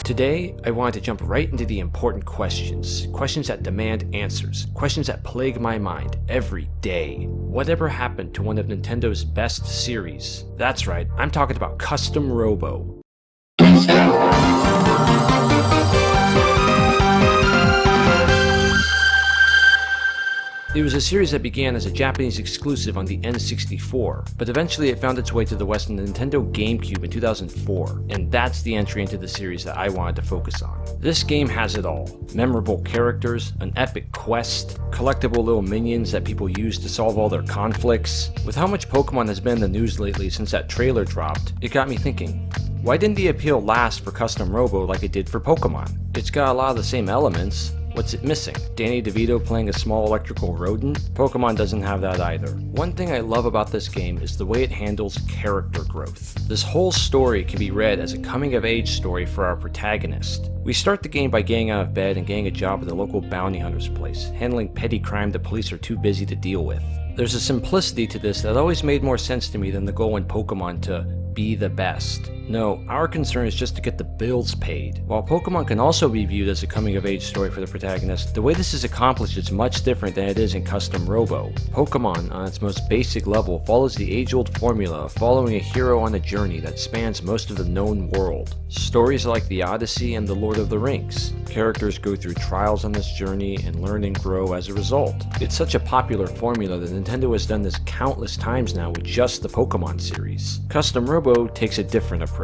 Today, I wanted to jump right into the important questions that demand answers, questions that plague my mind every day. Whatever happened to one of Nintendo's best series? That's right, I'm talking about Custom Robo. It was a series that began as a Japanese exclusive on the N64, but eventually it found its way to the West on the Nintendo GameCube in 2004, and that's the entry into the series that I wanted to focus on. This game has it all. Memorable characters, an epic quest, collectible little minions that people use to solve all their conflicts. With how much Pokemon has been in the news lately since that trailer dropped, it got me thinking, why didn't the appeal last for Custom Robo like it did for Pokemon? It's got a lot of the same elements. What's it missing? Danny DeVito playing a small electrical rodent? Pokemon doesn't have that either. One thing I love about this game is the way it handles character growth. This whole story can be read as a coming-of-age story for our protagonist. We start the game by getting out of bed and getting a job at the local bounty hunter's place, handling petty crime the police are too busy to deal with. There's a simplicity to this that always made more sense to me than the goal in Pokemon to be the best. No, our concern is just to get the bills paid. While Pokemon can also be viewed as a coming-of-age story for the protagonist, the way this is accomplished is much different than it is in Custom Robo. Pokemon, on its most basic level, follows the age-old formula of following a hero on a journey that spans most of the known world. Stories like the Odyssey and the Lord of the Rings. Characters go through trials on this journey and learn and grow as a result. It's such a popular formula that Nintendo has done this countless times now with just the Pokemon series. Custom Robo takes a different approach.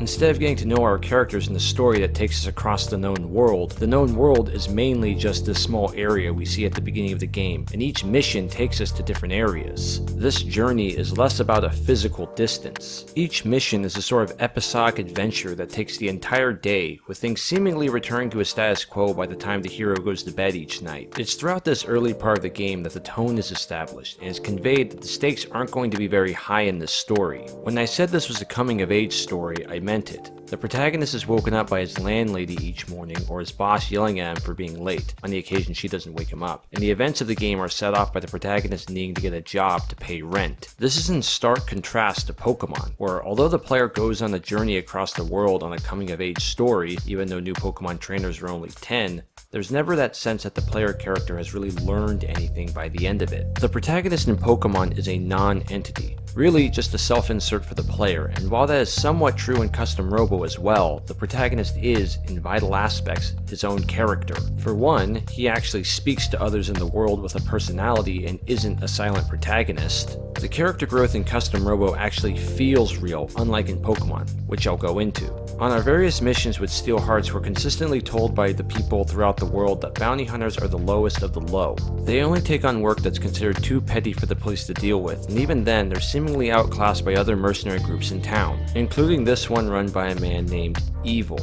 Instead of getting to know our characters in the story that takes us across the known world is mainly just this small area we see at the beginning of the game, and each mission takes us to different areas. This journey is less about a physical distance. Each mission is a sort of episodic adventure that takes the entire day, with things seemingly returning to a status quo by the time the hero goes to bed each night. It's throughout this early part of the game that the tone is established, and it's conveyed that the stakes aren't going to be very high in this story. When I said this was a coming-of-age story, I meant it. The protagonist is woken up by his landlady each morning, or his boss yelling at him for being late, on the occasion she doesn't wake him up, and the events of the game are set off by the protagonist needing to get a job to pay rent. This is in stark contrast to Pokemon, where although the player goes on a journey across the world on a coming-of-age story, even though new Pokemon trainers are only 10, there's never that sense that the player character has really learned anything by the end of it. The protagonist in Pokemon is a non-entity, really just a self-insert for the player, and while that is somewhat true in Custom Robo as well, the protagonist is, in vital aspects, his own character. For one, he actually speaks to others in the world with a personality and isn't a silent protagonist. The character growth in Custom Robo actually feels real, unlike in Pokemon, which I'll go into. On our various missions with Steel Hearts, we're consistently told by the people throughout the world that bounty hunters are the lowest of the low. They only take on work that's considered too petty for the police to deal with, and even then, they're seemingly outclassed by other mercenary groups in town, including this one run by a man named Evil.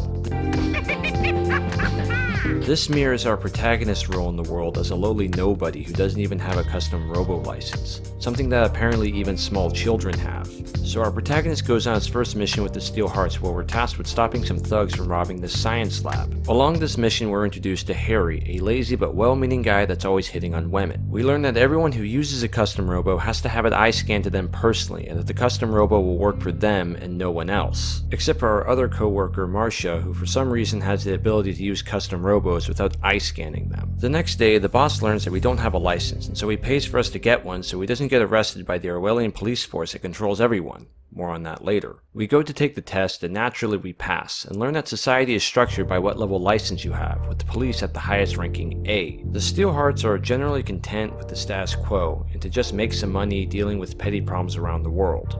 This mirrors our protagonist's role in the world as a lowly nobody who doesn't even have a Custom Robo license, something that apparently even small children have. So our protagonist goes on his first mission with the Steel Hearts, where we're tasked with stopping some thugs from robbing the science lab. Along this mission, we're introduced to Harry, a lazy but well-meaning guy that's always hitting on women. We learn that everyone who uses a Custom Robo has to have an eye scan to them personally, and that the Custom Robo will work for them and no one else. Except for our other co-worker, Marcia, who for some reason has the ability to use Custom Robos without eye scanning them. The next day, the boss learns that we don't have a license, and so he pays for us to get one so he doesn't get arrested by the Orwellian police force that controls everyone. More on that later. We go to take the test, and naturally we pass, and learn that society is structured by what level license you have, with the police at the highest ranking A. The Steel Hearts are generally content with the status quo, and to just make some money dealing with petty problems around the world,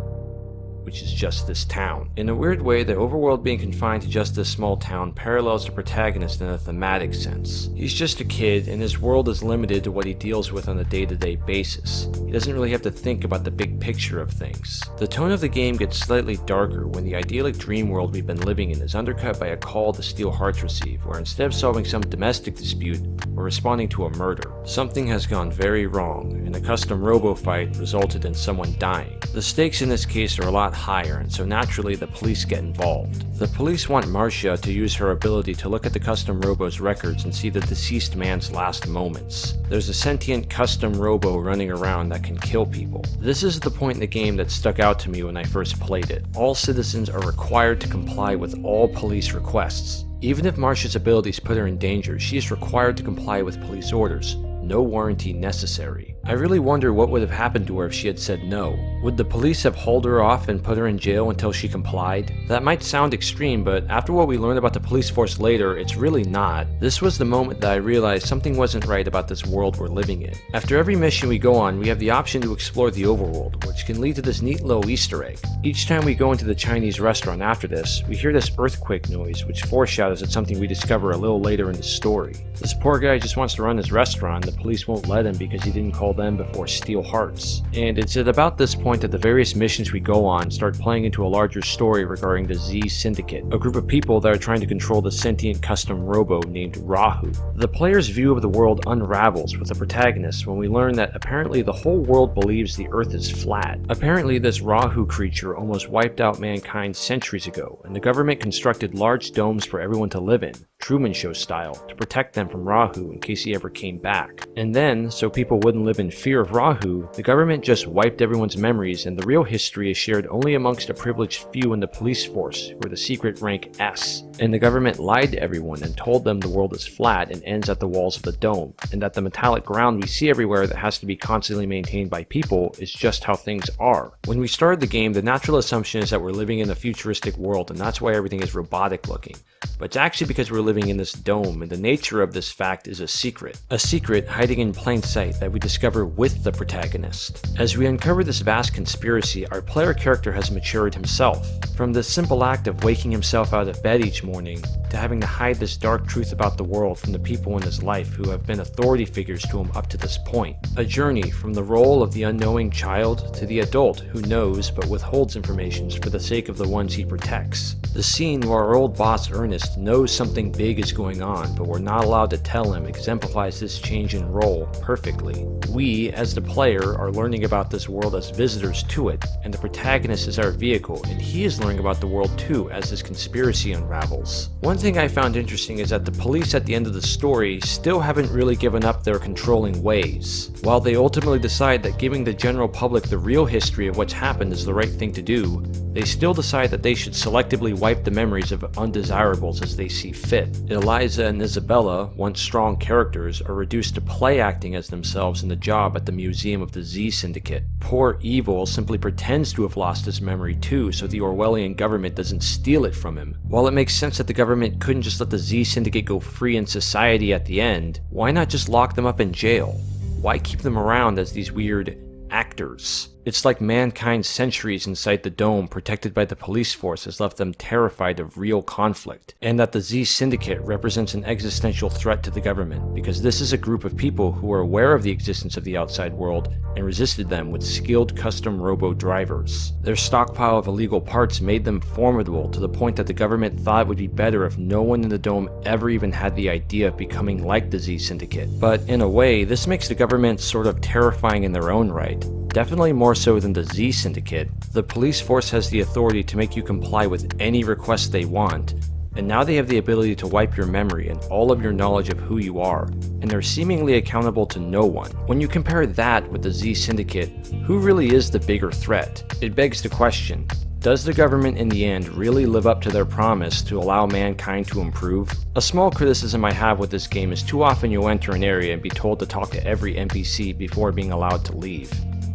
which is just this town. In a weird way, the overworld being confined to just this small town parallels the protagonist in a thematic sense. He's just a kid, and his world is limited to what he deals with on a day-to-day basis. He doesn't really have to think about the big picture of things. The tone of the game gets slightly darker when the idyllic dream world we've been living in is undercut by a call the Steel Hearts receive, where instead of solving some domestic dispute, we're responding to a murder. Something has gone very wrong, and a Custom Robo fight resulted in someone dying. The stakes in this case are a lot higher, and so naturally the police get involved. The police want Marcia to use her ability to look at the Custom Robo's records and see the deceased man's last moments. There's a sentient Custom Robo running around that can kill people. This is the point in the game that stuck out to me when I first played it. All citizens are required to comply with all police requests. Even if Marcia's abilities put her in danger, she is required to comply with police orders. No warranty necessary. I really wonder what would have happened to her if she had said no. Would the police have hauled her off and put her in jail until she complied? That might sound extreme, but after what we learned about the police force later, it's really not. This was the moment that I realized something wasn't right about this world we're living in. After every mission we go on, we have the option to explore the overworld, which can lead to this neat little Easter egg. Each time we go into the Chinese restaurant after this, we hear this earthquake noise, which foreshadows at something we discover a little later in the story. This poor guy just wants to run his restaurant, and the police won't let him because he didn't call them before Steel Hearts. And it's at about this point that the various missions we go on start playing into a larger story regarding the Z Syndicate, a group of people that are trying to control the sentient custom robo named Rahu. The player's view of the world unravels with the protagonist when we learn that apparently the whole world believes the Earth is flat. Apparently this Rahu creature almost wiped out mankind centuries ago, and the government constructed large domes for everyone to live in, Truman Show style, to protect them from Rahu in case he ever came back. And then, so people wouldn't live in fear of Rahu, the government just wiped everyone's memories, and the real history is shared only amongst a privileged few in the police force, who are the secret rank S. And the government lied to everyone and told them the world is flat and ends at the walls of the dome, and that the metallic ground we see everywhere that has to be constantly maintained by people is just how things are. When we started the game, the natural assumption is that we're living in a futuristic world, and that's why everything is robotic looking. But it's actually because we're living in this dome, and the nature of this fact is a secret. A secret hiding in plain sight that we discover with the protagonist. As we uncover this vast conspiracy, our player character has matured himself. From the simple act of waking himself out of bed each morning, to having to hide this dark truth about the world from the people in his life who have been authority figures to him up to this point. A journey from the role of the unknowing child to the adult who knows but withholds information for the sake of the ones he protects. The scene where our old boss Ernest knows something big is going on, but we're not allowed to tell him, exemplifies this change in role perfectly. We, as the player, are learning about this world as visitors to it, and the protagonist is our vehicle, and he is learning about the world too as this conspiracy unravels. One thing I found interesting is that the police at the end of the story still haven't really given up their controlling ways. While they ultimately decide that giving the general public the real history of what's happened is the right thing to do, they still decide that they should selectively wipe the memories of undesirables as they see fit. Eliza and Isabella, once strong characters, are reduced to play acting as themselves in the job at the museum of the Z Syndicate. Poor Evil simply pretends to have lost his memory too, so the Orwellian government doesn't steal it from him. While it makes sense that the government couldn't just let the Z Syndicate go free in society at the end, why not just lock them up in jail? Why keep them around as these weird actors? It's like mankind's centuries inside the dome protected by the police force has left them terrified of real conflict, and that the Z Syndicate represents an existential threat to the government, because this is a group of people who are aware of the existence of the outside world and resisted them with skilled custom robo-drivers. Their stockpile of illegal parts made them formidable to the point that the government thought it would be better if no one in the dome ever even had the idea of becoming like the Z Syndicate. But in a way, this makes the government sort of terrifying in their own right. Definitely more so than the Z Syndicate. The police force has the authority to make you comply with any request they want, and now they have the ability to wipe your memory and all of your knowledge of who you are, and they're seemingly accountable to no one. When you compare that with the Z Syndicate, who really is the bigger threat? It begs the question, does the government in the end really live up to their promise to allow mankind to improve? A small criticism I have with this game is too often you'll enter an area and be told to talk to every NPC before being allowed to leave.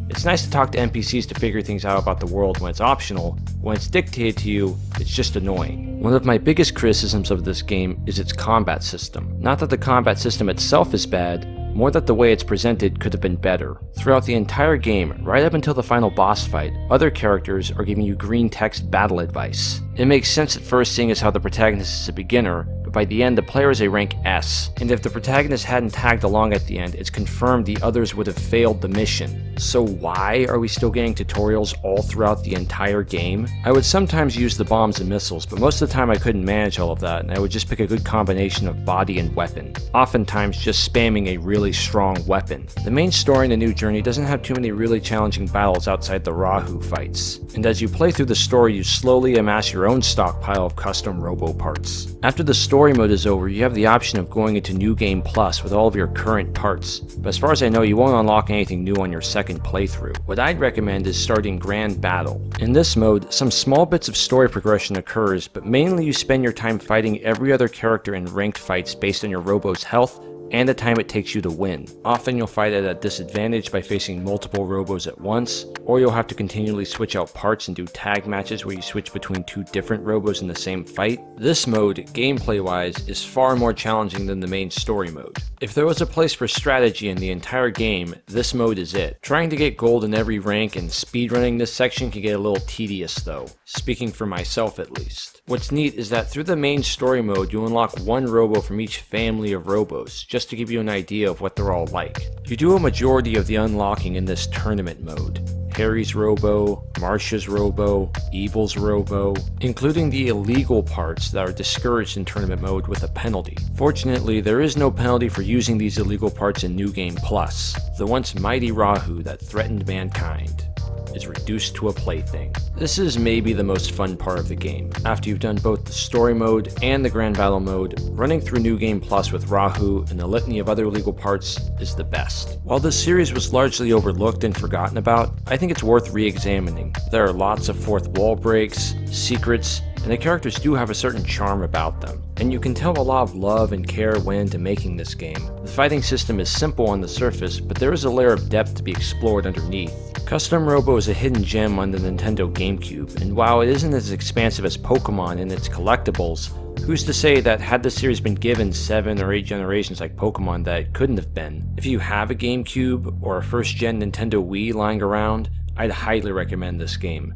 It's nice to talk to NPCs to figure things out about the world when it's optional. When it's dictated to you, it's just annoying. One of my biggest criticisms of this game is its combat system. Not that the combat system itself is bad, more that the way it's presented could have been better. Throughout the entire game, right up until the final boss fight, other characters are giving you green text battle advice. It makes sense at first seeing as how the protagonist is a beginner, but by the end the player is a rank S, and if the protagonist hadn't tagged along at the end, it's confirmed the others would have failed the mission. So why are we still getting tutorials all throughout the entire game? I would sometimes use the bombs and missiles, but most of the time I couldn't manage all of that, and I would just pick a good combination of body and weapon, oftentimes just spamming a really strong weapon. The main story in the new journey doesn't have too many really challenging battles outside the Rahu fights, and as you play through the story you slowly amass your own stockpile of custom robo parts. After the story mode is over, you have the option of going into New Game Plus with all of your current parts, but as far as I know you won't unlock anything new on your second second playthrough. What I'd recommend is starting Grand Battle. In this mode, some small bits of story progression occurs, but mainly you spend your time fighting every other character in ranked fights based on your robo's health and the time it takes you to win. Often you'll fight at a disadvantage by facing multiple robos at once, or you'll have to continually switch out parts and do tag matches where you switch between two different robos in the same fight. This mode, gameplay-wise, is far more challenging than the main story mode. If there was a place for strategy in the entire game, this mode is it. Trying to get gold in every rank and speedrunning this section can get a little tedious though, speaking for myself at least. What's neat is that through the main story mode you unlock one robo from each family of robos, just to give you an idea of what they're all like. You do a majority of the unlocking in this tournament mode. Harry's Robo, Marcia's Robo, Evil's Robo, including the illegal parts that are discouraged in tournament mode with a penalty. Fortunately, there is no penalty for using these illegal parts in New Game Plus. The once mighty Rahu that threatened mankind is reduced to a plaything. This is maybe the most fun part of the game. After you've done both the story mode and the Grand Battle mode, running through New Game Plus with Rahu and a litany of other illegal parts is the best. While this series was largely overlooked and forgotten about, I think it's worth re-examining. There are lots of fourth wall breaks, secrets, and the characters do have a certain charm about them, and you can tell a lot of love and care went into making this game. The fighting system is simple on the surface, but there is a layer of depth to be explored underneath. Custom Robo is a hidden gem on the Nintendo GameCube, and while it isn't as expansive as Pokemon in its collectibles, who's to say that had the series been given 7 or 8 generations like Pokemon that it couldn't have been? If you have a GameCube or a first gen Nintendo Wii lying around, I'd highly recommend this game.